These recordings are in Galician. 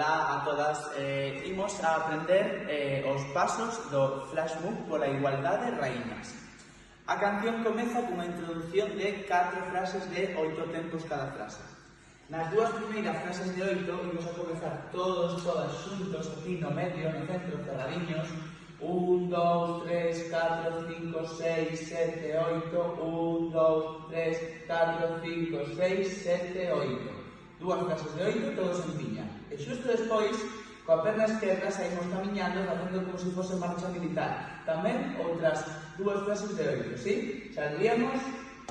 Ola a todas, imos a aprender os pasos do Flash Mob pola igualdade raíñas. A canción comeza cunha introducción de 4 frases de 8 tempos cada frase. Nas dúas primeiras frases de 8 imos a comezar todas xuntos, aquí no medio, no centro, cerradiños. 1, 2, 3, 4, 5, 6, 7, 8. 1, 2, 3, 4, 5, 6, 7, 8. Dúas frases de 8, todos en piña. E xusto despois, coa perna esquerda, saímos camiñando, facendo como se fose marcha militar. Tamén outras dúas frases de 8, ¿sí? Saldríamos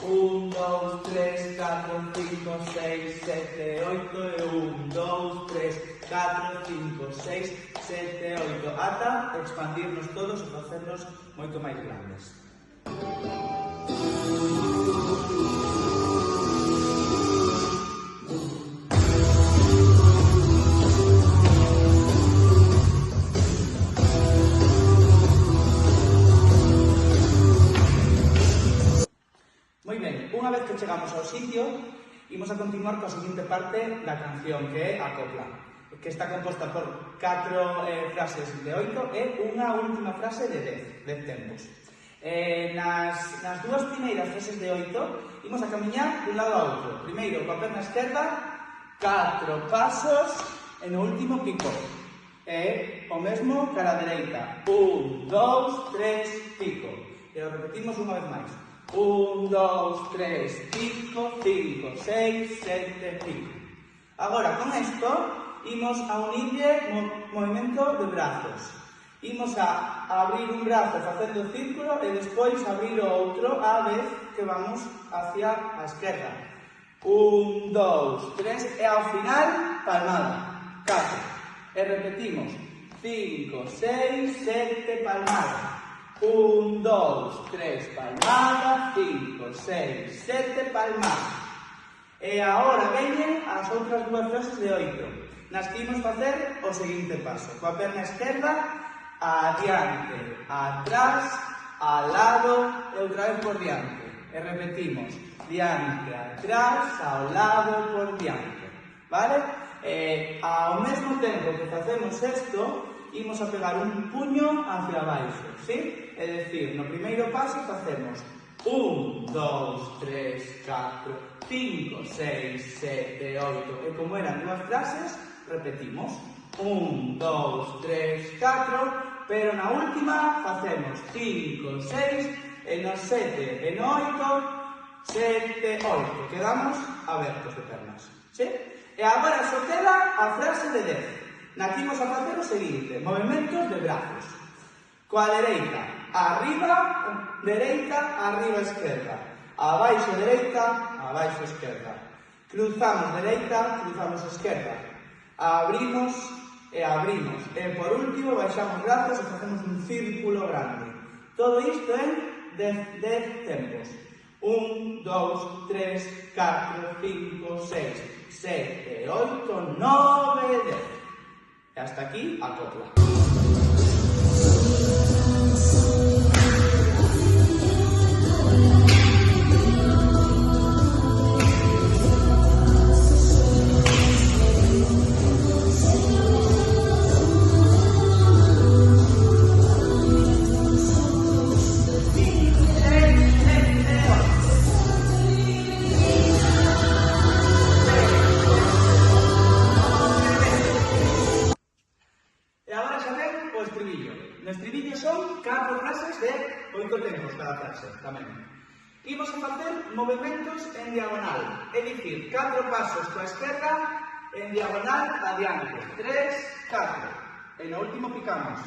1, 2, 3, 4, 5, 6, 7, 8 e 1, 2, 3, 4, 5, 6, 7, 8 ata expandirnos todos e facernos moito máis grandes. Moi ben, unha vez que chegamos ao sitio, imos a continuar coa seguinte parte da canción, que é a copla, que está composta por 4 frases de 8 e unha última frase de 10 tempos. Nas dúas primeiras frases de 8, imos a camiñar dun lado a outro. Primeiro, coa perna esquerda, 4 pasos e no último pico. E o mesmo cara a dereita. 1, 2, 3, pico. E o repetimos unha vez máis. 1, 2, 3, pico, 5, 6, 7, pico. Agora, con isto, imos a unirle movimento de brazos. Imos a abrir un brazo facendo círculo e despois abrir o outro a vez que vamos hacia a esquerda. 1, 2, 3 e ao final, palmada. 4. E repetimos. 5, 6, 7, palmada. 1, 2, 3, palmada, 5, 6, 7, palmada. E agora veñen as outras dúas frases de 8, nas que imos facer o seguinte paso. Coa perna esquerda, adiante, atrás, ao lado e outra vez por diante. E repetimos, diante, atrás, ao lado, por diante. Vale? E ao mesmo tempo que facemos isto, imos a pegar un puño hacia abaixo, ¿sí? É dicir, no primeiro paso facemos 1, 2, 3, 4, 5, 6, 7, 8 e como eran dúas frases, repetimos 1, 2, 3, 4 pero na última facemos 5, 6 e no 7 e no 8 7, 8 quedamos abertos de pernas, ¿sí? E agora só queda a frase de 10 na que imos a facer o seguinte, movimentos de brazos. Coa dereita, arriba, dereita, arriba, esquerda. Abaixo, dereita, abaixo, esquerda. Cruzamos dereita, cruzamos esquerda. Abrimos e abrimos. E por último, baixamos brazos e facemos un círculo grande. Todo isto en 10 tempos. 1, 2, 3, 4, 5, 6, 7, 8, 9, 10. E hasta aquí a copla. No estribillo son 4 frases de 8 tempos cada frase, tamén. Imos a facer movimentos en diagonal, é dicir, 4 pasos coa esquerda en diagonal adiante. 3, 4. E no último picamos.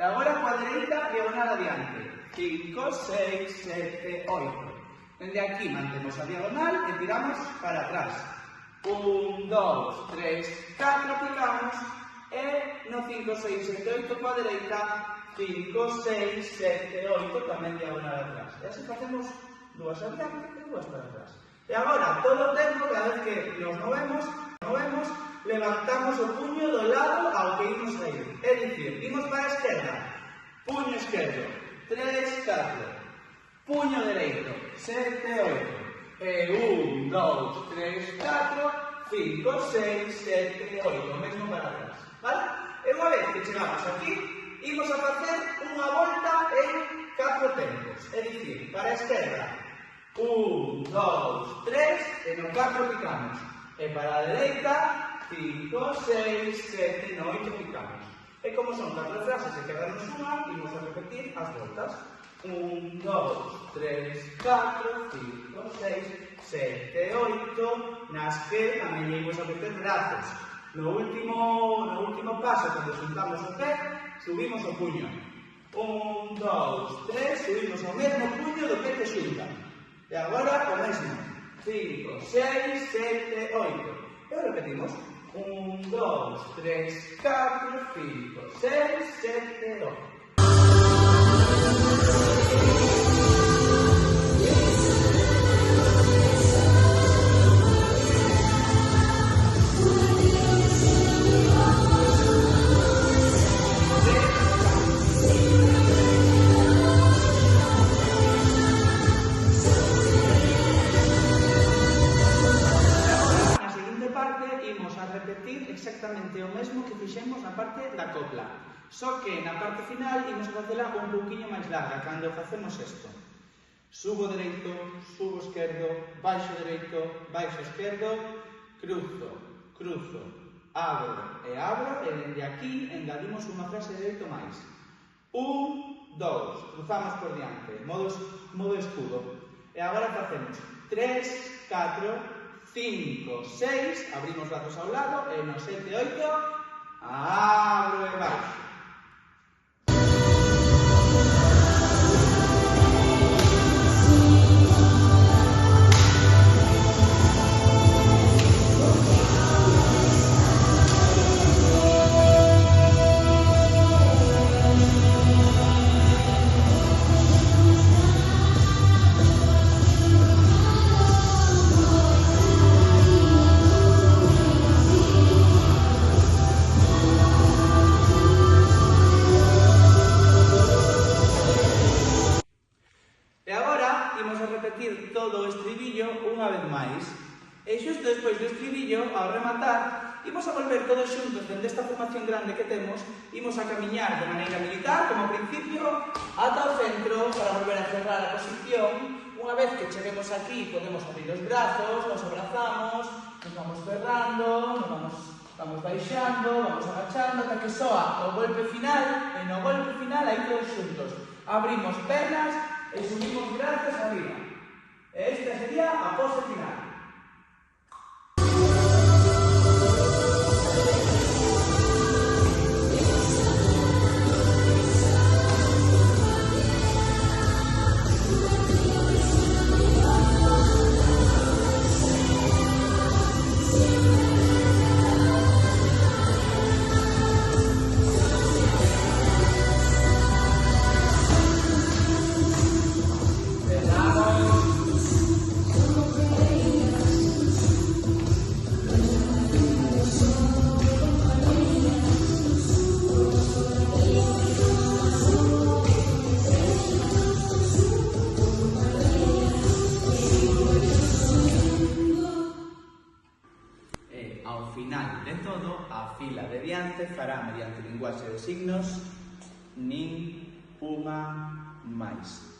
E agora coa dereita, diagonal adiante. 5, 6, 7, 8. Dende aquí mantemos a diagonal e tiramos para atrás. 1, 2, 3, 4, picamos. E no 5, 6, 7, 8 coa dereita, 5, 6, 7, 8 tamén diagonal atrás. E así facemos dúas adiante e dúas para atrás. E agora, todo o tempo, cada vez que nos movemos, levantamos o puño do lado ao que imos a ir. É dicir, imos para a esquerda, puño esquerdo, 3, 4, puño dereito, 7, 8, e 1, 2, 3, 4, 5, 6, 7, 8, o mesmo para atrás. vez que chegamos aquí, imos a facer unha volta en 4 tempos. É dicir, para a esquerda, 1, 2, 3, e no 4 picamos. E para a dereita, 5, 6, 7, no 8 picamos. E como son 4 frases e quedarnos unha, imos a repetir as voltas. 1, 2, 3, 4, 5, 6, 7, 8, nas que tamén imos a meter brazos. No último paso, cando xuntamos o pé, subimos o puño. 1, 2, 3, subimos o mesmo puño do pé que xunta. E agora o mesmo. 5, 6, 7, 8. E repetimos. 1, 2, 3, 4, 5, 6, 7, 8. Exactamente o mesmo que fixemos na parte da copla, só que na parte final imos a facela un pouquiño máis larga cando facemos isto. Subo dereito, subo esquerdo, baixo dereito, baixo esquerdo, cruzo, cruzo, abro, e dende aquí engadimos unha frase de dereito máis. 1, 2, cruzamos por diante, modo escudo. E agora facemos 3, 4, 5, 6, abrimos brazos ao lado, e no 7, 8, abro e baixo. Todo o estribillo unha vez máis. E xusto despois do estribillo, ao rematar, imos a volver todos xuntos dende esta formación grande que temos, imos a camiñar de maneira militar, como ao principio, ata o centro para volver a cerrar a posición. Unha vez que cheguemos aquí, podemos abrir os brazos, nos abrazamos, nos vamos cerrando, vamos baixando, vamos agachando, ata que soa o golpe final, e no golpe final aí todos xuntos. Abrimos pernas e subimos brazos arriba. Esta sería a pose final. Ao final de todo, a fila de diante fará mediante linguaxe de signos nin unha máis.